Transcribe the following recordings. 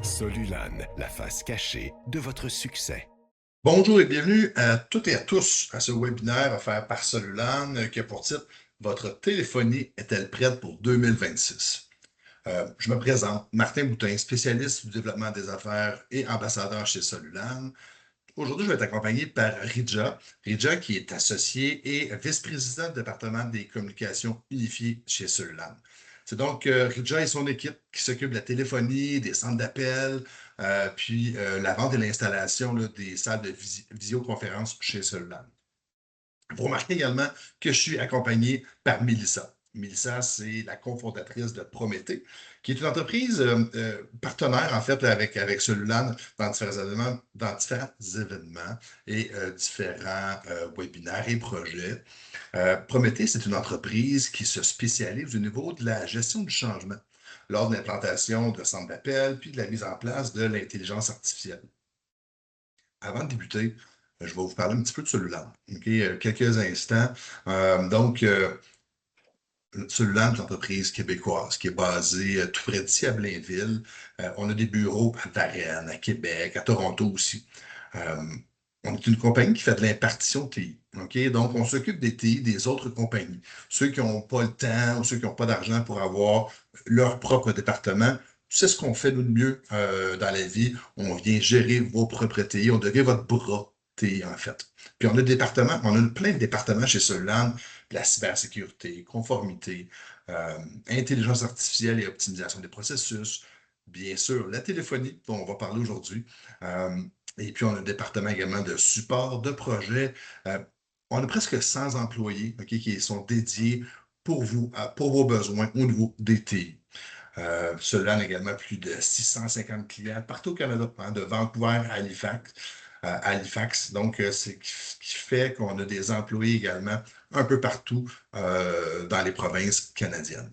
Solulan, la face cachée de votre succès. Bonjour et bienvenue à toutes et à tous à ce webinaire offert par Solulan qui a pour titre Votre téléphonie est-elle prête pour 2026? Je me présente, Martin Boutin, spécialiste du développement des affaires et ambassadeur chez Solulan. Aujourd'hui, je vais être accompagné par Rija. Rija qui est associé et vice-président du département des communications unifiées chez Solulan. C'est donc Rija et son équipe qui s'occupent de la téléphonie, des centres d'appel, puis la vente et l'installation des salles de visioconférence chez Solulan. Vous remarquez également que je suis accompagné par Mélissa. Mélissa, c'est la cofondatrice de Prométhée, qui est une entreprise partenaire, en fait, avec Solulan dans différents événements et différents webinaires et projets. Prométhée, c'est une entreprise qui se spécialise au niveau de la gestion du changement lors de l'implantation de centres d'appel puis de la mise en place de l'intelligence artificielle. Avant de débuter, je vais vous parler un petit peu de Solulan. Quelques instants. Solulan est une entreprise québécoise qui est basée tout près d'ici à Blainville. On a des bureaux à Varennes, à Québec, à Toronto aussi. Euh, on est une compagnie qui fait de l'impartition de TI. Donc, on s'occupe des TI des autres compagnies. Ceux qui n'ont pas le temps ou ceux qui n'ont pas d'argent pour avoir leur propre département, c'est ce qu'on fait nous de mieux dans la vie. On vient gérer vos propres TI. On devient votre bras TI, en fait. Puis on a plein de départements chez Solulan, la cybersécurité, conformité, intelligence artificielle et optimisation des processus, bien sûr, la téléphonie dont on va parler aujourd'hui. Euh, et puis, on a un département également de support de projet. Euh, on a presque 100 employés qui sont dédiés pour vous, pour vos besoins au niveau des TI. Cela a également plus de 650 clients partout au Canada, de Vancouver à Halifax. Donc, c'est ce qui fait qu'on a des employés également un peu partout dans les provinces canadiennes.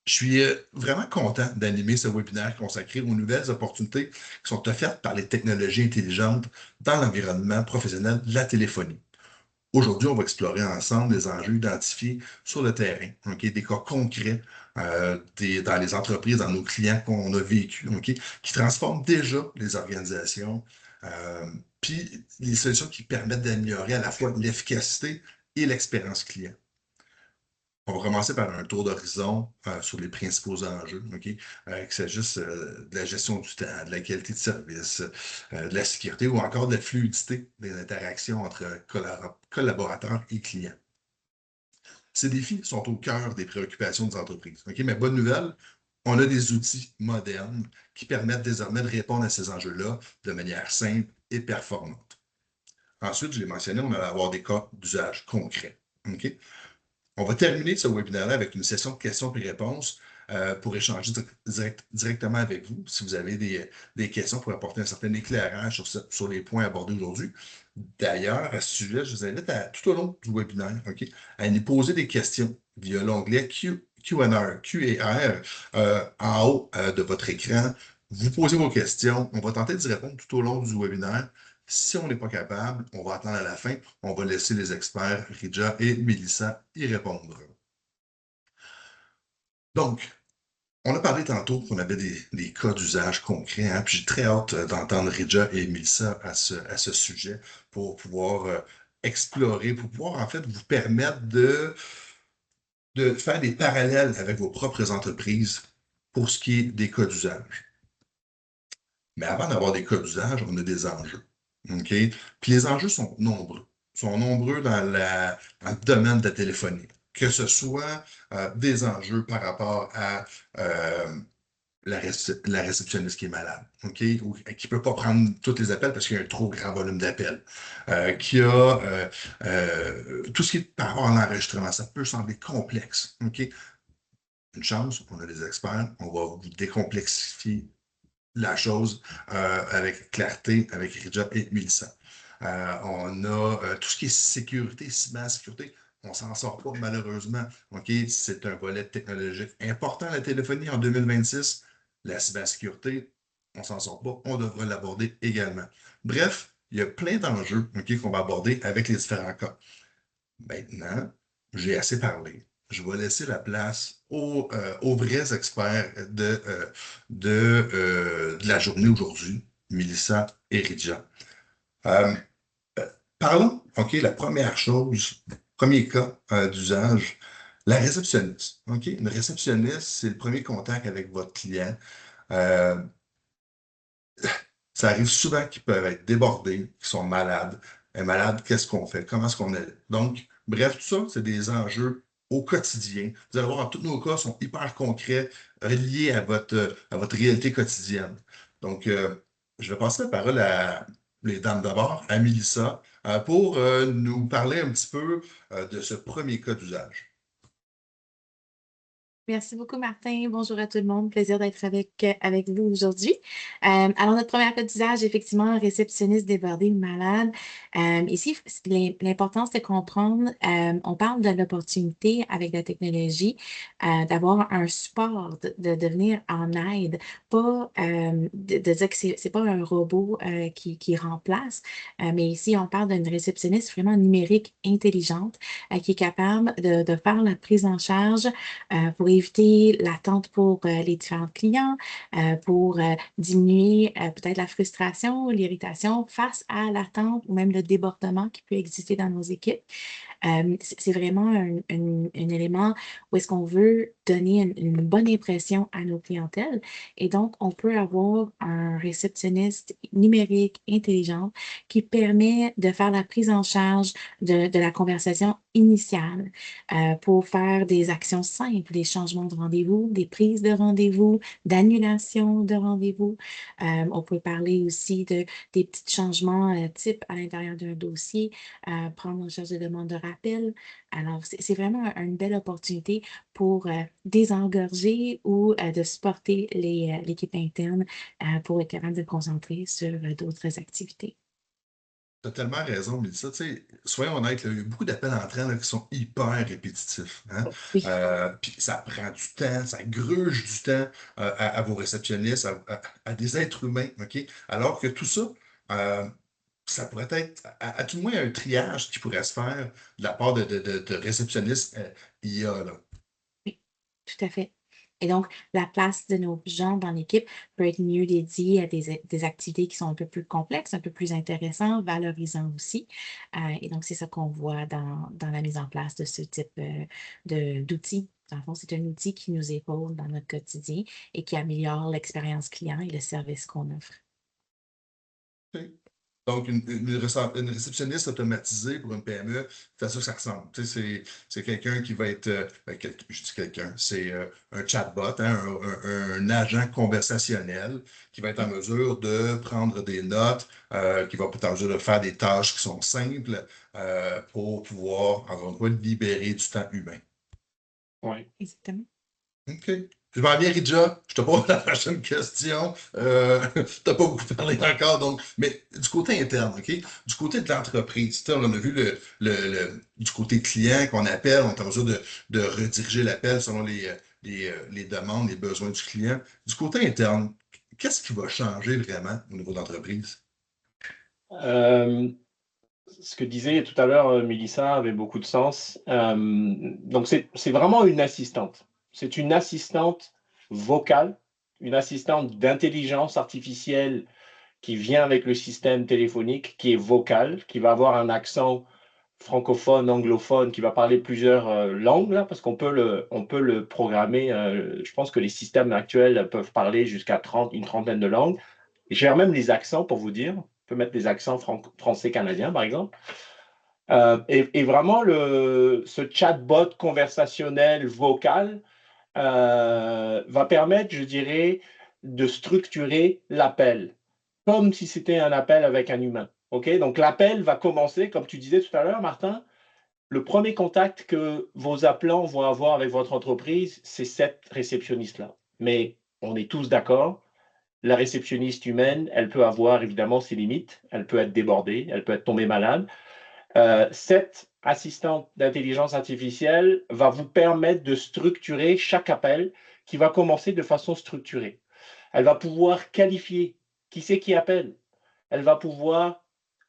Je suis vraiment content d'animer ce webinaire consacré aux nouvelles opportunités qui sont offertes par les technologies intelligentes dans l'environnement professionnel de la téléphonie. Aujourd'hui, on va explorer ensemble les enjeux identifiés sur le terrain, des cas concrets dans les entreprises, dans nos clients qu'on a vécus, qui transforment déjà les organisations, euh, puis les solutions qui permettent d'améliorer à la fois l'efficacité et l'expérience client. On va commencer par un tour d'horizon sur les principaux enjeux, qu'il s'agisse de la gestion du temps, de la qualité de service, de la sécurité ou encore de la fluidité des interactions entre collaborateurs et clients. Ces défis sont au cœur des préoccupations des entreprises. Mais bonne nouvelle, on a des outils modernes qui permettent désormais de répondre à ces enjeux-là de manière simple et performante. Ensuite, je l'ai mentionné, on va avoir des cas d'usage concrets. On va terminer ce webinaire avec une session de questions et réponses pour échanger directement avec vous si vous avez des questions pour apporter un certain éclairage sur les points abordés aujourd'hui. D'ailleurs, à ce sujet, je vous invite tout au long du webinaire à nous poser des questions via l'onglet Q&R en haut de votre écran. Vous posez vos questions. On va tenter d'y répondre tout au long du webinaire. Si on n'est pas capable, on va attendre à la fin. On va laisser les experts, Rija et Mélissa, y répondre. Donc, on a parlé tantôt qu'on avait des cas d'usage concrets, puis j'ai très hâte d'entendre Rija et Mélissa à ce sujet pour pouvoir explorer, pour pouvoir en fait vous permettre de faire des parallèles avec vos propres entreprises pour ce qui est des cas d'usage. Mais avant d'avoir des cas d'usage, on a des enjeux. Puis les enjeux sont nombreux. Sont nombreux dans le domaine de la téléphonie. Que ce soit des enjeux par rapport à la réceptionniste qui est malade, ou qui ne peut pas prendre tous les appels parce qu'il y a un trop grand volume d'appels, qui a tout ce qui est par rapport à l'enregistrement. Ça peut sembler complexe. Une chance, on a des experts, on va vous décomplexifier la chose avec clarté, avec Rija et Mélissa. On a tout ce qui est sécurité, cybersécurité. On ne s'en sort pas malheureusement. C'est un volet technologique important, la téléphonie en 2026. La cybersécurité, on ne s'en sort pas. On devrait l'aborder également. Bref, il y a plein d'enjeux qu'on va aborder avec les différents cas. Maintenant, j'ai assez parlé. je vais laisser la place aux vrais experts de la journée aujourd'hui, Mélissa et Ridja. Euh, Parlons, OK, la première chose, premier cas d'usage, la réceptionniste. OK, une réceptionniste, c'est le premier contact avec votre client. Euh, Ça arrive souvent qu'ils peuvent être débordés, qu'ils sont malades. Un malade, qu'est-ce qu'on fait? Comment est-ce qu'on aide? Donc, bref, tout ça, c'est des enjeux au quotidien. Vous allez voir, tous nos cas sont hyper concrets, liés à votre réalité quotidienne. Donc, je vais passer la parole à les dames d'abord, à Mélissa, pour nous parler un petit peu de ce premier cas d'usage. Merci beaucoup, Martin. Bonjour à tout le monde. Plaisir d'être avec vous aujourd'hui. Alors, notre première cas d'usage, effectivement, un réceptionniste débordé ou malade. Ici, l'important, c'est de comprendre, on parle de l'opportunité avec la technologie, d'avoir un support, de venir en aide, pas de dire que c'est pas un robot qui remplace, mais ici, on parle d'une réceptionniste vraiment numérique intelligente qui est capable de faire la prise en charge pour éviter l'attente pour les différents clients, pour diminuer peut-être la frustration, l'irritation face à l'attente ou même le débordement qui peut exister dans nos équipes. C'est vraiment un élément où est-ce qu'on veut donner une bonne impression à nos clientèles. Et donc, on peut avoir un réceptionniste numérique intelligent qui permet de faire la prise en charge de la conversation initiale pour faire des actions simples, des changements de rendez-vous, des prises de rendez-vous, d'annulation de rendez-vous. On peut parler aussi des petits changements type à l'intérieur d'un dossier, prendre en charge des demandes de rappel. Alors, c'est vraiment une belle opportunité pour désengorger ou de supporter l'équipe interne pour être capable de se concentrer sur d'autres activités. Tu as tellement raison, Mélissa. Tu sais, soyons honnêtes, là, il y a beaucoup d'appels entrants là, qui sont hyper répétitifs, hein. Oui. Puis ça prend du temps, ça gruge du temps à vos réceptionnistes, à des êtres humains, OK? Alors que tout ça, euh, ça pourrait être à tout le moins un triage qui pourrait se faire de la part de réceptionnistes IA, là. Oui, tout à fait. Et donc, la place de nos gens dans l'équipe peut être mieux dédiée à des activités qui sont un peu plus complexes, un peu plus intéressantes, valorisantes aussi. Et donc, c'est ça qu'on voit dans la mise en place de ce type d'outils. Dans le fond, c'est un outil qui nous épaule dans notre quotidien et qui améliore l'expérience client et le service qu'on offre. OK. Donc, une réceptionniste automatisée pour une PME, c'est à ça que ça ressemble. Tu sais, c'est quelqu'un qui va être, je dis quelqu'un, c'est un chatbot, hein, un agent conversationnel qui va être en mesure de prendre des notes, qui va être en mesure de faire des tâches qui sont simples pour pouvoir, encore une fois, libérer du temps humain. Ouais. Exactement. OK. Je vais bien, Ridja. Je te pose la prochaine question. Tu n'as pas beaucoup parlé encore, donc, mais du côté interne, OK? Du côté de l'entreprise, tu sais, on a vu du côté client qu'on appelle, on est en mesure de rediriger l'appel selon les demandes, les besoins du client. Du côté interne, qu'est-ce qui va changer vraiment au niveau de l'entreprise? Euh, Ce que disait tout à l'heure Mélissa avait beaucoup de sens. Donc, c'est vraiment une assistante. C'est une assistante vocale, une assistante d'intelligence artificielle qui vient avec le système téléphonique, qui est vocale, qui va avoir un accent francophone, anglophone, qui va parler plusieurs langues, là, parce on peut le programmer. Je pense que les systèmes actuels peuvent parler jusqu'à une trentaine de langues. Et gère même les accents, pour vous dire. On peut mettre des accents français-canadiens, par exemple. Et vraiment, ce chatbot conversationnel vocal va permettre, je dirais, de structurer l'appel, comme si c'était un appel avec un humain. OK? Donc, l'appel va commencer, comme tu disais tout à l'heure, Martin, le premier contact que vos appelants vont avoir avec votre entreprise, c'est cette réceptionniste-là. Mais on est tous d'accord, la réceptionniste humaine, elle peut avoir évidemment ses limites, elle peut être débordée, elle peut être tombée malade. Cette assistante d'intelligence artificielle va vous permettre de structurer chaque appel qui va commencer de façon structurée. Elle va pouvoir qualifier qui c'est qui appelle. Elle va pouvoir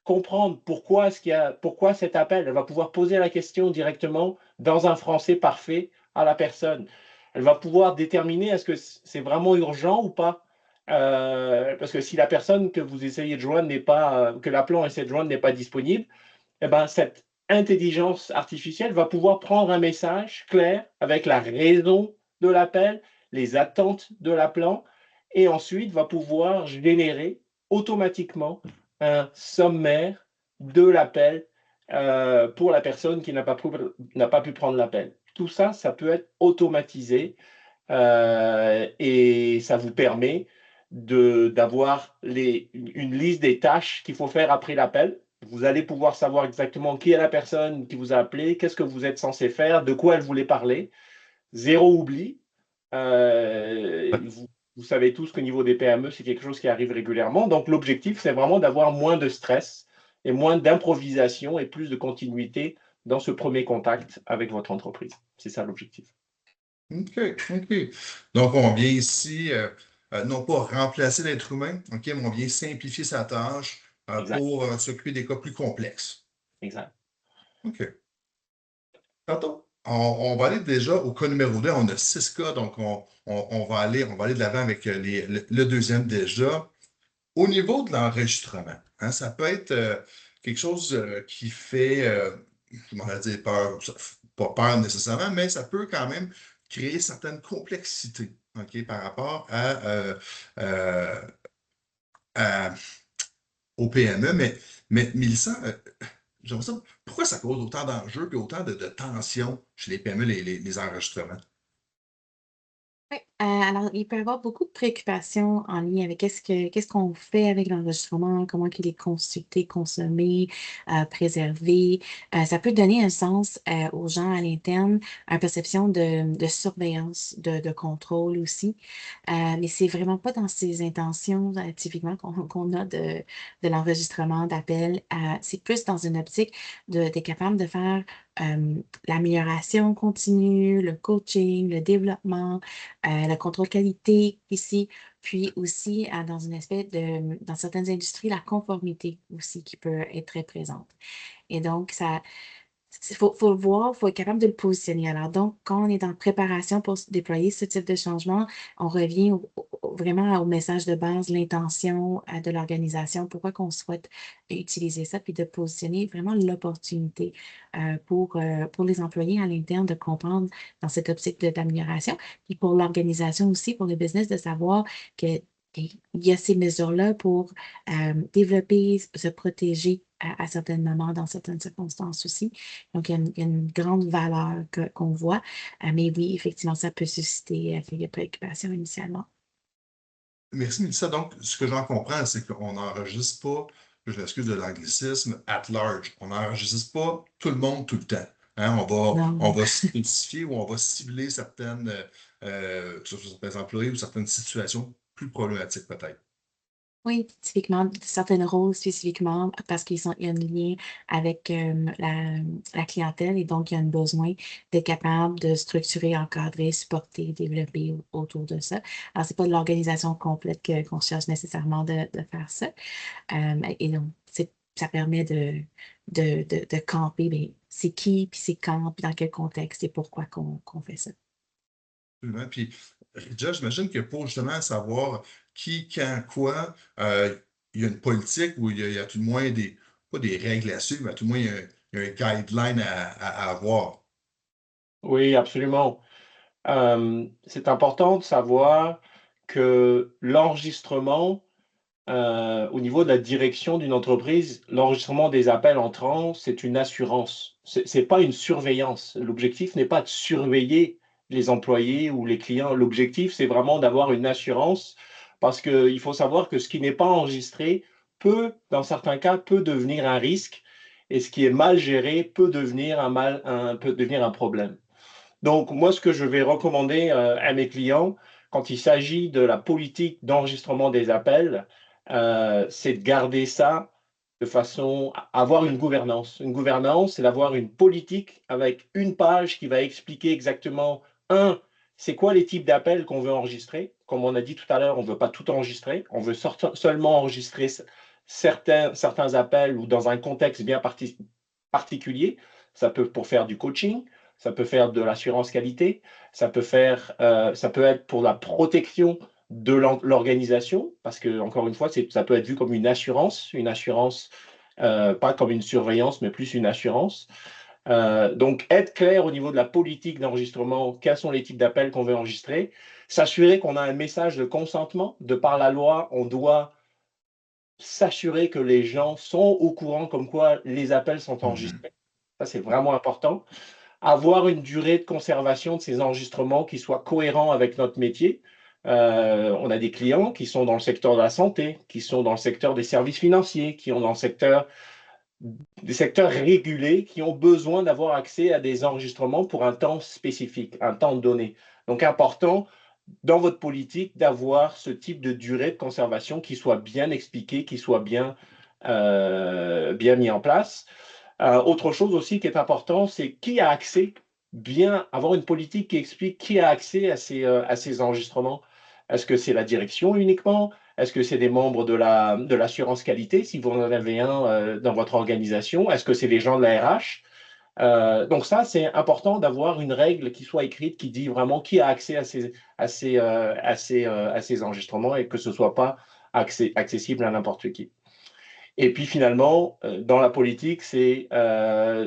comprendre pourquoi cet appel. Elle va pouvoir poser la question directement dans un français parfait à la personne. Elle va pouvoir déterminer est-ce que c'est vraiment urgent ou pas. Parce que si la personne que vous essayez de joindre n'est pas, que l'appelant essaie de joindre n'est pas disponible, eh ben, cette intelligence artificielle va pouvoir prendre un message clair avec la raison de l'appel, les attentes de l'appelant, et ensuite va pouvoir générer automatiquement un sommaire de l'appel pour la personne qui n'a pas pu prendre l'appel. Tout ça, ça peut être automatisé et ça vous permet d'avoir une liste des tâches qu'il faut faire après l'appel. Vous allez pouvoir savoir exactement qui est la personne qui vous a appelé, qu'est-ce que vous êtes censé faire, de quoi elle voulait parler. Zéro oubli. Vous savez tous qu'au niveau des PME, c'est quelque chose qui arrive régulièrement. Donc, l'objectif, c'est vraiment d'avoir moins de stress et moins d'improvisation et plus de continuité dans ce premier contact avec votre entreprise. C'est ça l'objectif. OK, OK. Donc, on vient ici, non pas remplacer l'être humain, OK, mais on vient simplifier sa tâche Exact. pour s'occuper des cas plus complexes. Exact. OK. Tantôt, on va aller déjà au cas numéro 2. On a 6 cas, donc on va aller de l'avant avec le deuxième déjà. Au niveau de l'enregistrement, hein, ça peut être quelque chose qui fait, comment on va dire, peur, pas peur nécessairement, mais ça peut quand même créer certaines complexités, OK, par rapport euh, à- au PME. Mais Mélissa, j'aimerais savoir, pourquoi ça cause autant d'enjeux et autant de tensions chez les PME, les enregistrements? Oui, alors il peut y avoir beaucoup de préoccupations en lien avec qu'est-ce qu'on fait avec l'enregistrement, comment qu'il est consulté, consommé, préservé. Ça peut donner un sens aux gens à l'interne, une perception de surveillance, de contrôle aussi. Mais c'est vraiment pas dans ces intentions typiquement qu'on a de l'enregistrement d'appels. C'est plus dans une optique d'être capable de faire l'amélioration continue, le coaching, le développement, le contrôle qualité ici, puis aussi dans une espèce dans certaines industries, la conformité aussi qui peut être très présente. Et donc, faut le voir, il faut être capable de le positionner. Alors, donc, quand on est en préparation pour déployer ce type de changement, on revient vraiment au message de base, l'intention de l'organisation, pourquoi qu'on souhaite utiliser ça, puis de positionner vraiment l'opportunité pour les employés à l'interne de comprendre dans cette optique d'amélioration, puis pour l'organisation aussi, pour le business, de savoir que il y a ces mesures-là pour développer, se protéger à certains moments, dans certaines circonstances aussi. Donc, il y a une grande valeur qu'on voit. Mais oui, effectivement, ça peut susciter quelques préoccupations initialement. Merci, Mélissa. Donc, ce que j'en comprends, c'est qu'on n'enregistre pas, je m'excuse de l'anglicisme, at large. On n'enregistre pas tout le monde tout le temps. Hein, on Non. va spécifier ou on va cibler que ce soit certains employés ou certaines situations plus problématiques peut-être. Oui, typiquement, certains rôles spécifiquement, parce il y a un lien avec la clientèle et donc il y a un besoin d'être capable de structurer, encadrer, supporter, développer autour de ça. Alors, c'est pas de l'organisation complète qu'on cherche nécessairement de faire ça. Et donc, ça permet de camper, bien, c'est qui, puis c'est quand, puis dans quel contexte et pourquoi qu'on fait ça. Absolument. Puis, Ridja, j'imagine que pour justement savoir qui, quand, quoi, il y a une politique où il y a tout le moins pas des règles à suivre, mais à tout le moins il y a un guideline à avoir. Oui, absolument. C'est important de savoir que l'enregistrement, au niveau de la direction d'une entreprise, l'enregistrement des appels entrants, c'est une assurance. C'est pas une surveillance. L'objectif n'est pas de surveiller les employés ou les clients. L'objectif, c'est vraiment d'avoir une assurance parce qu'il faut savoir que ce qui n'est pas enregistré dans certains cas, peut devenir un risque et ce qui est mal géré peut devenir un problème. Donc, moi, ce que je vais recommander à mes clients, quand il s'agit de la politique d'enregistrement des appels, c'est de garder ça de façon à avoir une gouvernance. Une gouvernance, c'est d'avoir une politique avec une page qui va expliquer exactement, c'est quoi les types d'appels qu'on veut enregistrer. Comme on a dit tout à l'heure, on ne veut pas tout enregistrer, on veut seulement enregistrer certains appels ou dans un contexte bien particulier. Ça peut pour faire du coaching, ça peut faire de l'assurance qualité, ça peut être pour la protection de l'organisation, parce que encore une fois, ça peut être vu comme une assurance, pas comme une surveillance, mais plus une assurance. Donc, être clair au niveau de la politique d'enregistrement, quels sont les types d'appels qu'on veut enregistrer, s'assurer qu'on a un message de consentement. De par la loi, on doit s'assurer que les gens sont au courant comme quoi les appels sont enregistrés. Ça, c'est vraiment important. Avoir une durée de conservation de ces enregistrements qui soit cohérent avec notre métier. On a des clients qui sont dans le secteur de la santé, qui sont dans le secteur des services financiers, qui sont dans le secteur des secteurs régulés qui ont besoin d'avoir accès à des enregistrements pour un temps spécifique, un temps donné. Donc, important dans votre politique d'avoir ce type de durée de conservation qui soit bien expliqué, qui soit bien mis en place. Autre chose aussi qui est important, c'est qui a accès, avoir une politique qui explique qui a accès à ces enregistrements. Est-ce que c'est la direction uniquement? Est-ce que c'est des membres de l'assurance qualité, si vous en avez un dans votre organisation? Est-ce que c'est les gens de la RH? Donc ça, c'est important d'avoir une règle qui soit écrite, qui dit vraiment qui a accès à ces enregistrements et que ce ne soit pas accessible à n'importe qui. Et puis finalement, dans la politique, c'est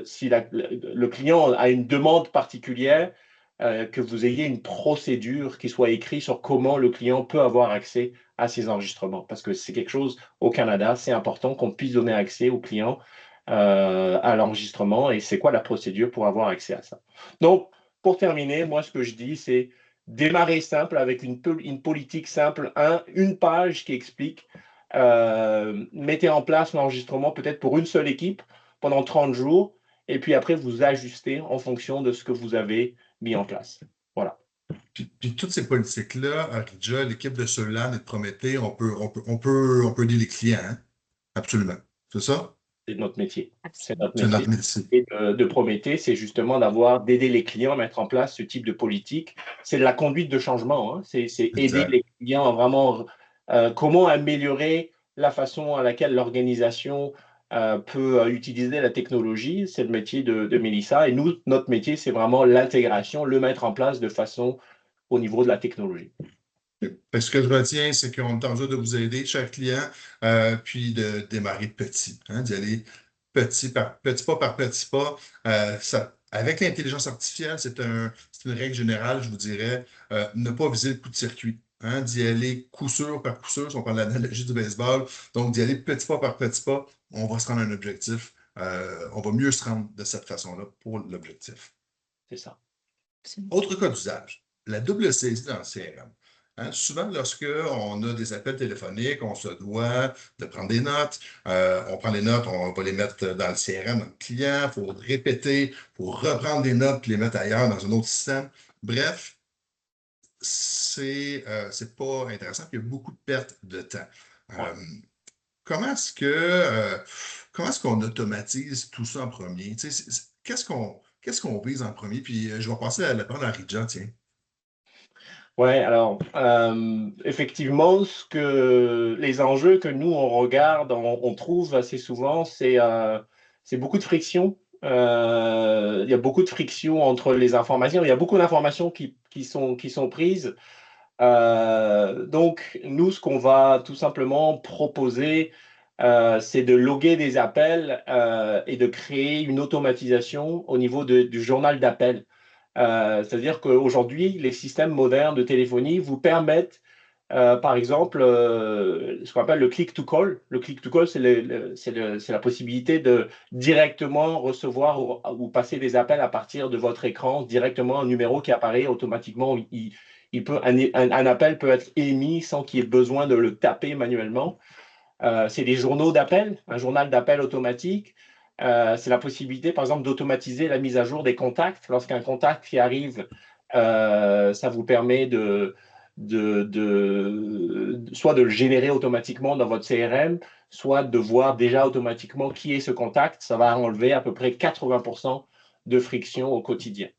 si le client a une demande particulière, que vous ayez une procédure qui soit écrite sur comment le client peut avoir accès à ces enregistrements. Parce que c'est quelque chose au Canada, c'est important qu'on puisse donner accès aux clients à l'enregistrement et c'est quoi la procédure pour avoir accès à ça. Donc, pour terminer, moi, ce que je dis, c'est démarrer simple avec une politique simple, une page qui explique. Mettez en place l'enregistrement peut-être pour une seule équipe pendant 30 jours et puis après, vous ajustez en fonction de ce que vous avez mis en place. Voilà. Puis toutes ces politiques-là, à Rija, l'équipe de Solan et de Prométhée, on peut aider les clients, hein? Absolument. C'est ça? C'est notre métier. C'est Absolument. notre C'est notre métier. métier. Et de Prométhée, c'est justement d'aider les clients à mettre en place ce type de politique. C'est de la conduite de changement. Hein. C'est aider Exact. les clients à vraiment comment améliorer la façon à laquelle l'organisation peut utiliser la technologie. C'est le métier de Mélissa. Et nous, notre métier, c'est vraiment l'intégration, le mettre en place de façon au niveau de la technologie. Ce que je retiens, c'est qu'on est en train de vous aider, chers clients, puis de démarrer petit, hein, d'y aller petit pas par petit pas. Avec l'intelligence artificielle, c'est une règle générale, je vous dirais, ne pas viser le coup de circuit. Hein, d'y aller coup sûr par coup sûr, si on prend l'analogie du baseball. Donc, d'y aller petit pas par petit pas, on va se rendre à un objectif. On va mieux se rendre de cette façon-là pour l'objectif. C'est ça. Absolument. Autre cas d'usage, la double saisie dans le CRM. Hein, souvent, lorsqu'on a des appels téléphoniques, on se doit de prendre des notes. On prend les notes, on va les mettre dans le CRM, dans le client. Il faut répéter, il faut reprendre des notes et les mettre ailleurs dans un autre système. Bref, c'est pas intéressant. Il y a beaucoup de pertes de temps. Ouais. Comment est-ce qu'on automatise tout ça en premier? Tu sais, qu'est-ce qu'on vise en premier? Puis je vais passer à la parole à Rija, tiens. Ouais, alors effectivement, les enjeux que nous on regarde, on trouve assez souvent, c'est beaucoup de friction. Il y a beaucoup de friction entre les informations. Il y a beaucoup d'informations qui sont prises. Donc nous, ce qu'on va tout simplement proposer, c'est de loguer des appels et de créer une automatisation au niveau du journal d'appel. C'est-à-dire qu'aujourd'hui, les systèmes modernes de téléphonie vous permettent, par exemple, ce qu'on appelle le click-to-call. Le click-to-call, c'est la possibilité de directement recevoir ou passer des appels à partir de votre écran, directement un numéro qui apparaît automatiquement. Un appel peut être émis sans qu'il y ait besoin de le taper manuellement. C'est des journaux d'appel, un journal d'appel automatique. C'est la possibilité, par exemple, d'automatiser la mise à jour des contacts. Lorsqu'un contact qui arrive, ça vous permet soit de le générer automatiquement dans votre CRM, soit de voir déjà automatiquement qui est ce contact. Ça va enlever à peu près 80% de friction au quotidien.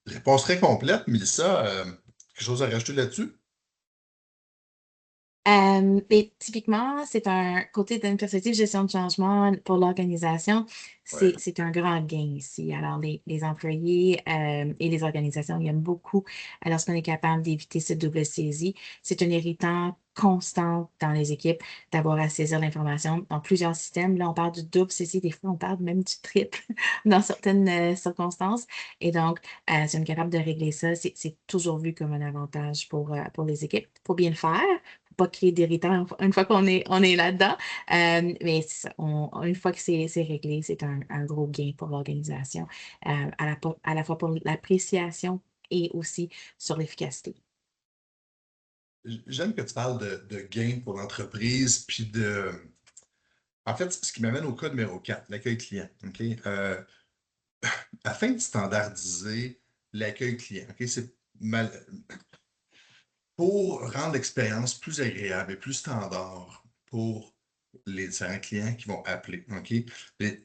Réponse très complète, Mélissa. Quelque chose à rajouter là-dessus? Mais typiquement, c'est un côté d'une perspective gestion de changement pour l'organisation, Ouais. c'est un grand gain ici. Alors, les employés et les organisations ils aiment beaucoup lorsqu'on est capable d'éviter cette double saisie. C'est un irritant constant dans les équipes d'avoir à saisir l'information dans plusieurs systèmes. Là, on parle du double saisie, des fois, on parle même du triple dans certaines circonstances. Et donc, si on est capable de régler ça, c'est toujours vu comme un avantage pour les équipes. Il faut bien le faire pas créer d'irritants une fois on est là-dedans. Mais c'est ça, une fois que c'est réglé, c'est un gros gain pour l'organisation, à la fois pour l'appréciation et aussi sur l'efficacité. J'aime que tu parles de gain pour l'entreprise, puis de. En fait, ce qui m'amène au cas numéro 4, l'accueil client. OK? Afin de standardiser l'accueil client, OK? C'est mal. Pour rendre l'expérience plus agréable et plus standard pour les différents clients qui vont appeler. OK?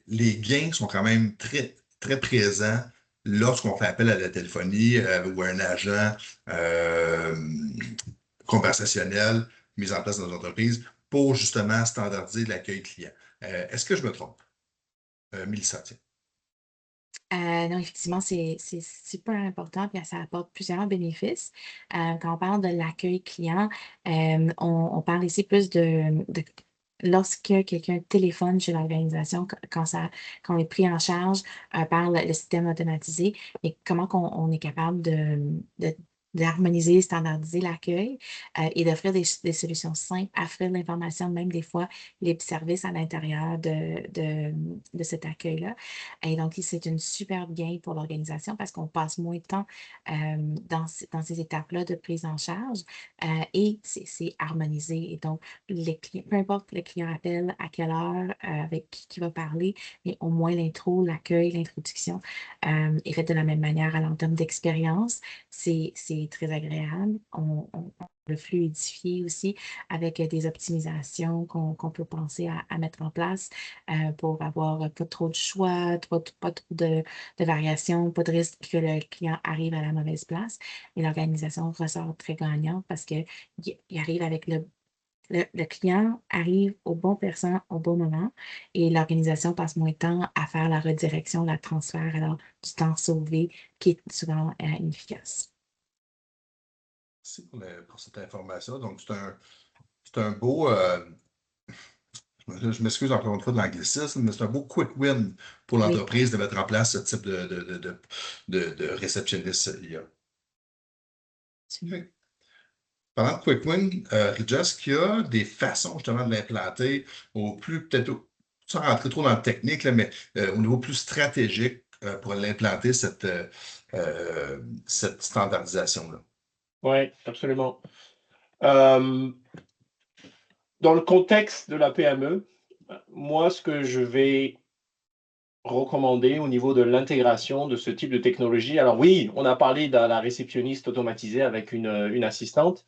Les gains sont quand même très, très présents lorsqu'on fait appel à la téléphonie ou à un agent euh, conversationnel mis en place dans l'entreprise pour justement standardiser l'accueil client. Est-ce que je me trompe? Mélissa, tiens. Non, effectivement, c'est super important, puis ça apporte plusieurs bénéfices. Quand on parle de l'accueil client, on parle ici plus lorsque quelqu'un téléphone chez l'organisation, quand on est pris en charge par le système automatisé, et comment on est capable d'harmoniser, standardiser l'accueil et d'offrir des solutions simples, offrir de l'information, même des fois les services à l'intérieur de cet accueil-là. Et donc, c'est une superbe gain pour l'organisation parce qu'on passe moins de temps dans ces étapes-là de prise en charge et c'est harmonisé. Et donc, peu importe le client appelle, à quelle heure, avec qui va parler, mais au moins l'intro, l'accueil, l'introduction est faite de la même manière. Alors, en termes d'expérience, c'est très agréable. On le fluidifier aussi avec des optimisations qu'on peut penser à mettre en place pour avoir pas trop de choix, pas trop de variations, pas de risque que le client arrive à la mauvaise place. Et l'organisation ressort très gagnante parce qu'il arrive avec le client arrive aux bonnes personnes au bon moment et l'organisation passe moins de temps à faire la redirection, la transfert, alors du temps sauvé qui est souvent inefficace. Merci pour cette information. Donc, c'est un beau, je m'excuse encore une fois de l'anglicisme, mais c'est un beau quick win pour Oui. l'entreprise de mettre en place ce type de réceptionniste IA. Absolument. Pendant le quick win, Rija, est-ce qu'il y a des façons justement de l'implanter peut-être sans rentrer trop dans le technique, là, mais au niveau plus stratégique pour l'implanter, cette standardisation-là? Oui, absolument. Euh, Dans le contexte de la PME, moi, ce que je vais recommander au niveau de l'intégration de ce type de technologie, alors oui, on a parlé de la réceptionniste automatisée avec une assistante,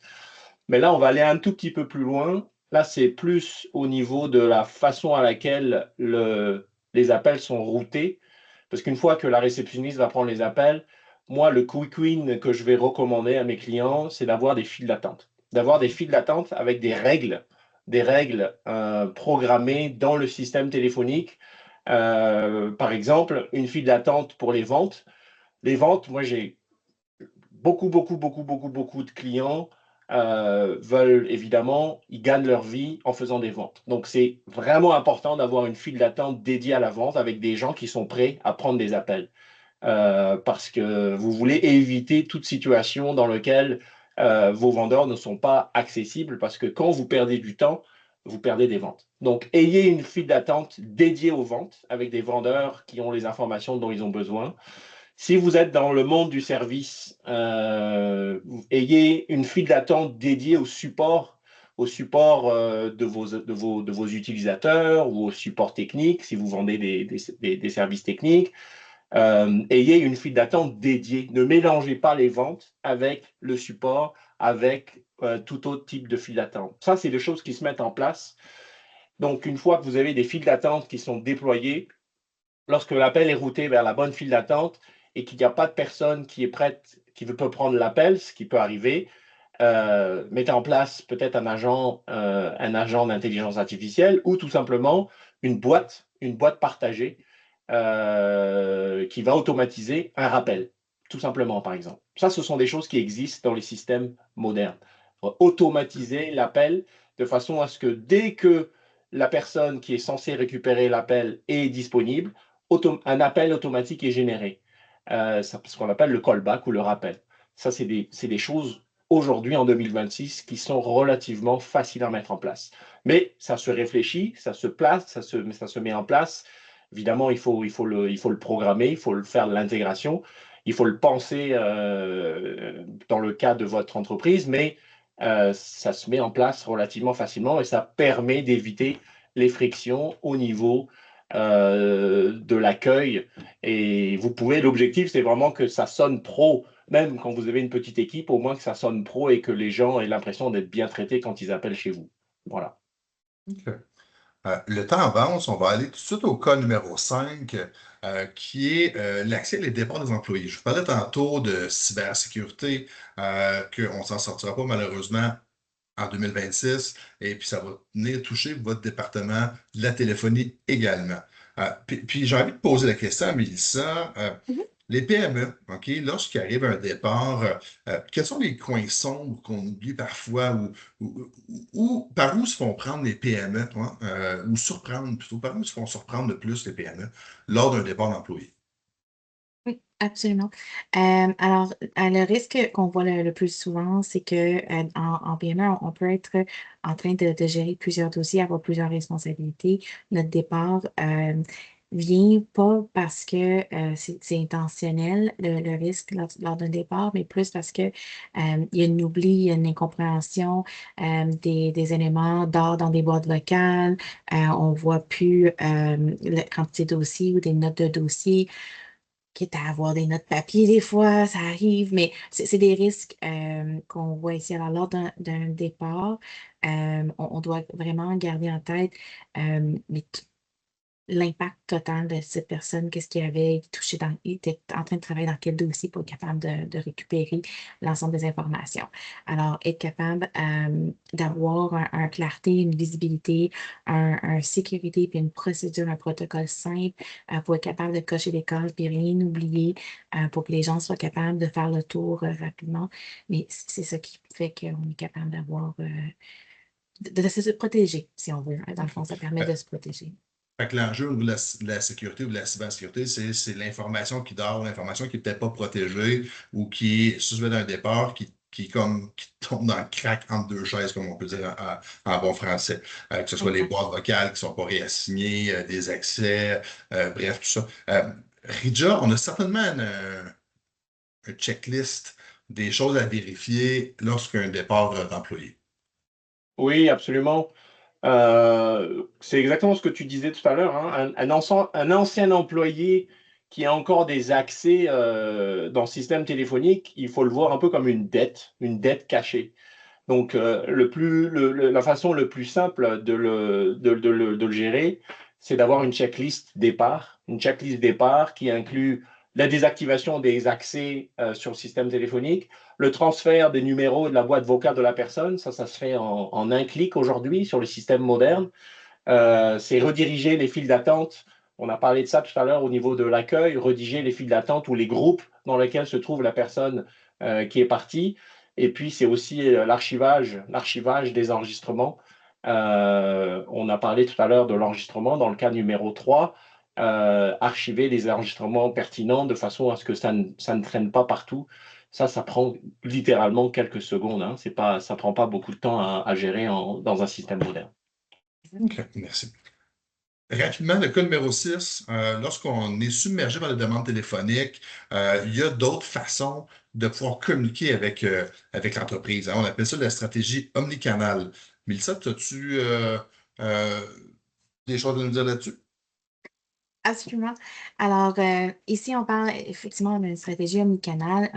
mais là, on va aller un tout petit peu plus loin. Là, c'est plus au niveau de la façon à laquelle les appels sont routés, parce qu'une fois que la réceptionniste va prendre les appels, moi, le quick win que je vais recommander à mes clients, c'est d'avoir des files d'attente. D'avoir des files d'attente avec des règles programmées dans le système téléphonique. Par exemple, une file d'attente pour les ventes. Les ventes, moi, j'ai beaucoup de clients veulent évidemment, ils gagnent leur vie en faisant des ventes. Donc, c'est vraiment important d'avoir une file d'attente dédiée à la vente avec des gens qui sont prêts à prendre des appels. Parce que vous voulez éviter toute situation dans laquelle vos vendeurs ne sont pas accessibles parce que quand vous perdez du temps, vous perdez des ventes. Donc, ayez une file d'attente dédiée aux ventes avec des vendeurs qui ont les informations dont ils ont besoin. Si vous êtes dans le monde du service, ayez une file d'attente dédiée au support de vos utilisateurs ou au support technique, si vous vendez des services techniques. Ayez une file d'attente dédiée. Ne mélangez pas les ventes avec le support, avec tout autre type de file d'attente. Ça, c'est des choses qui se mettent en place. Donc, une fois que vous avez des files d'attente qui sont déployées, lorsque l'appel est routé vers la bonne file d'attente et qu'il n'y a pas de personne qui est prête, qui peut prendre l'appel, ce qui peut arriver, mettez en place peut-être un agent d'intelligence artificielle ou tout simplement une boîte partagée qui va automatiser un rappel, tout simplement, par exemple. Ça, ce sont des choses qui existent dans les systèmes modernes. Automatiser l'appel de façon à ce que dès que la personne qui est censée récupérer l'appel est disponible, un appel automatique est généré. C'est ce qu'on appelle le callback ou le rappel. Ça, c'est des choses aujourd'hui, en 2026, qui sont relativement faciles à mettre en place. Mais ça se réfléchit, ça se place, ça se met en place. Évidemment, il faut le programmer, il faut le faire de l'intégration, il faut le penser dans le cas de votre entreprise, mais ça se met en place relativement facilement et ça permet d'éviter les frictions au niveau de l'accueil. Et vous pouvez, l'objectif, c'est vraiment que ça sonne pro, même quand vous avez une petite équipe, au moins que ça sonne pro et que les gens aient l'impression d'être bien traités quand ils appellent chez vous. Voilà. OK. Le temps avance, on va aller tout de suite au cas numéro 5, qui est l'accès et les départs des employés. Je vous parlais tantôt de cybersécurité, qu'on ne s'en sortira pas malheureusement en 2026, et puis ça va venir toucher votre département de la téléphonie également. Puis j'ai envie de poser la question à Mélissa. Mhm. Les PME, OK, lorsqu'il arrive un départ, quels sont les coins sombres qu'on oublie parfois ou par où se font prendre les PME, hein, ou surprendre plutôt, par où se font surprendre le plus les PME lors d'un départ d'employé? Oui, absolument. Alors, le risque qu'on voit le plus souvent, c'est que en PME, on peut être en train de gérer plusieurs dossiers, avoir plusieurs responsabilités. Notre départ vient pas parce que c'est intentionnel, le risque lors d'un départ, mais plus parce que il y a un oubli, il y a une incompréhension, des éléments d'or dans des boîtes vocales, on voit plus la quantité de dossiers ou des notes de dossiers. Quitte à avoir des notes papier des fois, ça arrive, mais c'est des risques qu'on voit ici. Alors, lors d'un départ, on doit vraiment garder en tête mais l'impact total de cette personne, qu'est-ce qu'il avait touché il était en train de travailler dans quel dossier pour être capable de récupérer l'ensemble des informations. Alors, être capable d'avoir un clarté, une visibilité, un sécurité, puis une procédure, un protocole simple pour être capable de cocher les cases, puis rien oublier, pour que les gens soient capables de faire le tour rapidement. Mais c'est ça qui fait qu'on est capable d'avoir, de se protéger, si on veut. Dans le fond, ça permet de se protéger. Fait que l'enjeu au niveau de la sécurité ou de la cybersécurité, c'est l'information qui dort, l'information qui n'est peut-être pas protégée ou qui est suspecte d'un départ, qui tombe dans le crack entre deux chaises, comme on peut dire en bon français. Que ce soit les Exact. boîtes vocales qui ne sont pas réassignées, des accès, bref, tout ça. Rija, on a certainement une checklist des choses à vérifier lorsqu'un départ d'employé. Oui, absolument. C'est exactement ce que tu disais tout à l'heure, hein. Un ancien employé qui a encore des accès dans le système téléphonique, il faut le voir un peu comme une dette cachée. Donc, la façon le plus simple de le gérer, c'est d'avoir une checklist départ qui inclut la désactivation des accès sur le système téléphonique, le transfert des numéros et de la boîte vocale de la personne, ça se fait en un clic aujourd'hui sur le système moderne. C'est rediriger les files d'attente. On a parlé de ça tout à l'heure au niveau de l'accueil, rediriger les files d'attente ou les groupes dans lesquels se trouve la personne qui est partie. Et puis, c'est aussi l'archivage des enregistrements. On a parlé tout à l'heure de l'enregistrement dans le cas numéro 3, archiver les enregistrements pertinents de façon à ce que ça ne traîne pas partout. Ça prend littéralement quelques secondes, hein. Ça prend pas beaucoup de temps à gérer dans un système moderne. OK, merci. Rapidement, le cas numéro 6, lorsqu'on est submergé par les demandes téléphoniques, il y a d'autres façons de pouvoir communiquer avec l'entreprise, hein. On appelle ça la stratégie omnicanal. Mélissa, as-tu euh, des choses à nous dire là-dessus? Absolument. Alors, ici, on parle effectivement d'une stratégie omnicanal,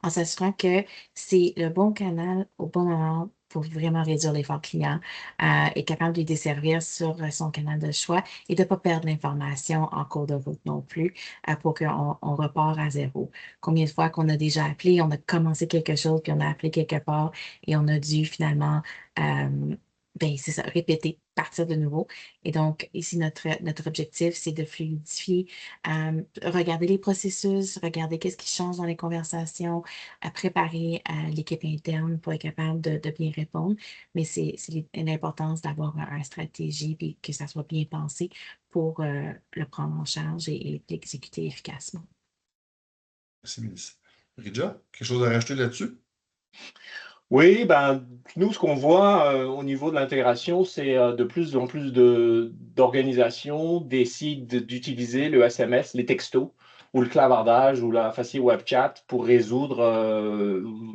en s'assurant que c'est le bon canal au bon moment pour vraiment réduire l'effort client, est capable de les desservir sur son canal de choix et de ne pas perdre l'information en cours de route non plus pour qu'on repart à zéro. Combien de fois qu'on a déjà appelé, on a commencé quelque chose, puis on a appelé quelque part et on a dû finalement, c'est ça, répéter, partir de nouveau. Et donc, ici, notre objectif, c'est de fluidifier, regarder les processus, regarder qu'est-ce qui change dans les conversations, préparer l'équipe interne pour être capable de bien répondre. Mais c'est l'importance d'avoir une stratégie et que ça soit bien pensé pour le prendre en charge et l'exécuter efficacement. Merci, Mélissa. Ridja, quelque chose à rajouter là-dessus? Oui, ben, nous, ce qu'on voit au niveau de l'intégration, c'est de plus en plus d'organisations décident d'utiliser le SMS, les textos, ou le clavardage, ou la facile web chat pour résoudre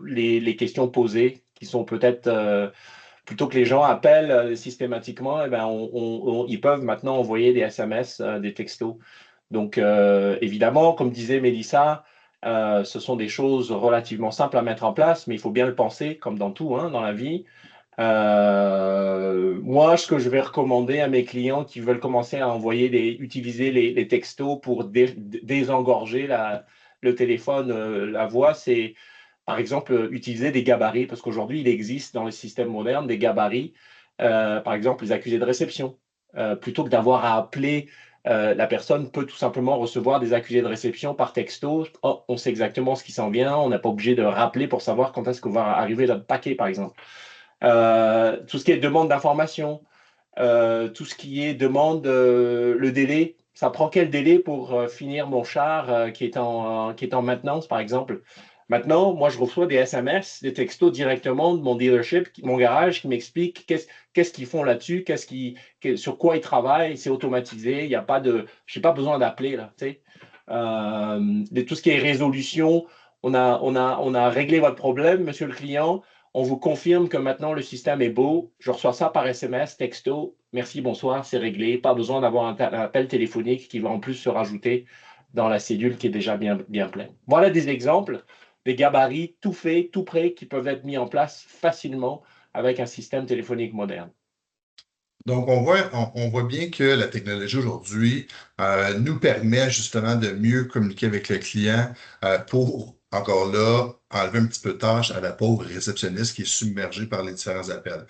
les questions posées, qui sont peut-être, plutôt que les gens appellent systématiquement, eh ben, ils peuvent maintenant envoyer des SMS, des textos. Donc, évidemment, comme disait Mélissa, ce sont des choses relativement simples à mettre en place, mais il faut bien le penser, comme dans tout, hein, dans la vie. Moi, ce que je vais recommander à mes clients qui veulent commencer à utiliser les textos pour désengorger le téléphone, la voix, c'est par exemple utiliser des gabarits, parce qu'aujourd'hui, il existe dans le système moderne des gabarits, par exemple les accusés de réception. Plutôt que d'avoir à appeler, la personne peut tout simplement recevoir des accusés de réception par texto. Oh, on sait exactement ce qui s'en vient, on n'a pas obligé de rappeler pour savoir quand est-ce que va arriver notre paquet, par exemple. Tout ce qui est demande d'information, tout ce qui est demande, le délai, ça prend quel délai pour finir mon char qui est en maintenance, par exemple. Maintenant, moi, je reçois des SMS, des textos directement de mon dealership, mon garage, qui m'explique qu'est-ce qu'ils font là-dessus, sur quoi ils travaillent, c'est automatisé, il n'y a pas de, je n'ai pas besoin d'appeler là, tu sais. Tout ce qui est résolution, on a réglé votre problème, monsieur le client. On vous confirme que maintenant le système est beau. Je reçois ça par SMS, texto. Merci, bonsoir, c'est réglé. Pas besoin d'avoir un appel téléphonique qui va en plus se rajouter dans la cellule qui est déjà bien, bien pleine. Voilà des exemples, des gabarits tout faits, tout prêts, qui peuvent être mis en place facilement avec un système téléphonique moderne. Donc, on voit bien que la technologie aujourd'hui nous permet justement de mieux communiquer avec le client pour, encore là, enlever un petit peu de tâche à la pauvre réceptionniste qui est submergée par les différents appels.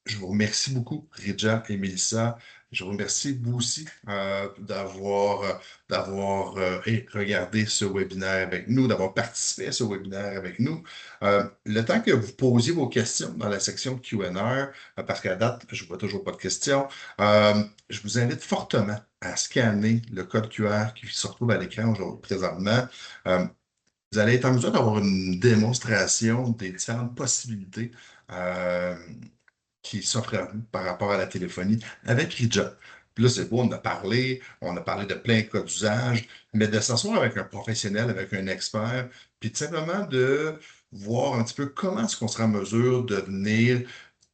Je vous remercie beaucoup, Ridja et Mélissa. Je vous remercie, vous aussi, d'avoir regardé ce webinaire avec nous, d'avoir participé à ce webinaire avec nous. Le temps que vous posiez vos questions dans la section Q&A, parce qu'à date, je ne vois toujours pas de questions, je vous invite fortement à scanner le code QR qui se retrouve à l'écran aujourd'hui, présentement. Vous allez être en mesure d'avoir une démonstration des différentes possibilités qui s'offre à vous par rapport à la téléphonie avec Ridja. Puis là, c'est beau, on a parlé de plein de cas d'usage, mais de s'asseoir avec un professionnel, avec un expert, puis tout simplement de voir un petit peu comment est-ce qu'on sera en mesure de venir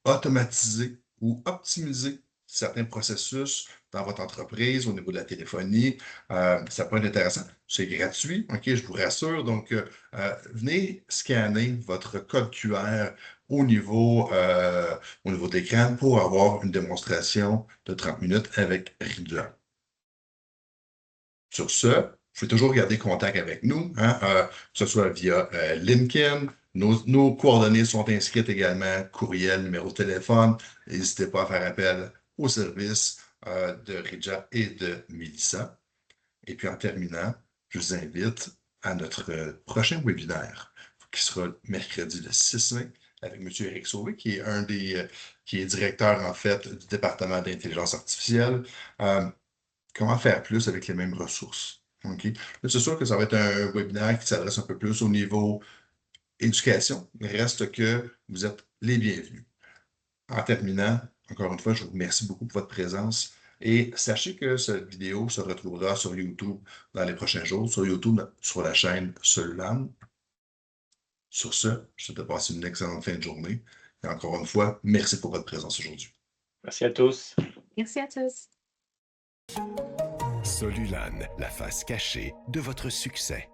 automatiser ou optimiser certains processus dans votre entreprise au niveau de la téléphonie. Ça peut être intéressant. C'est gratuit, OK, je vous rassure. Donc, venez scanner votre code QR au niveau de l'écran pour avoir une démonstration de 30 minutes avec Ridja. Sur ce, vous pouvez toujours garder contact avec nous, hein, que ce soit via LinkedIn. Nos coordonnées sont inscrites également, courriel, numéro de téléphone. N'hésitez pas à faire appel au service de Ridja et de Mélissa. Et puis en terminant, je vous invite à notre prochain webinaire qui sera mercredi le 6 mai avec M. Éric Sauvé, qui est qui est directeur en fait du département d'intelligence artificielle. Comment faire plus avec les mêmes ressources. Okay? C'est sûr que ça va être un webinaire qui s'adresse un peu plus au niveau éducation, mais reste que vous êtes les bienvenus. En terminant, encore une fois, je vous remercie beaucoup pour votre présence et sachez que cette vidéo se retrouvera sur YouTube dans les prochains jours, sur YouTube, sur la chaîne Solulam. Sur ce, je souhaite de passer une excellente fin de journée. Et encore une fois, merci pour votre présence aujourd'hui. Merci à tous. Merci à tous. Solulan, la face cachée de votre succès.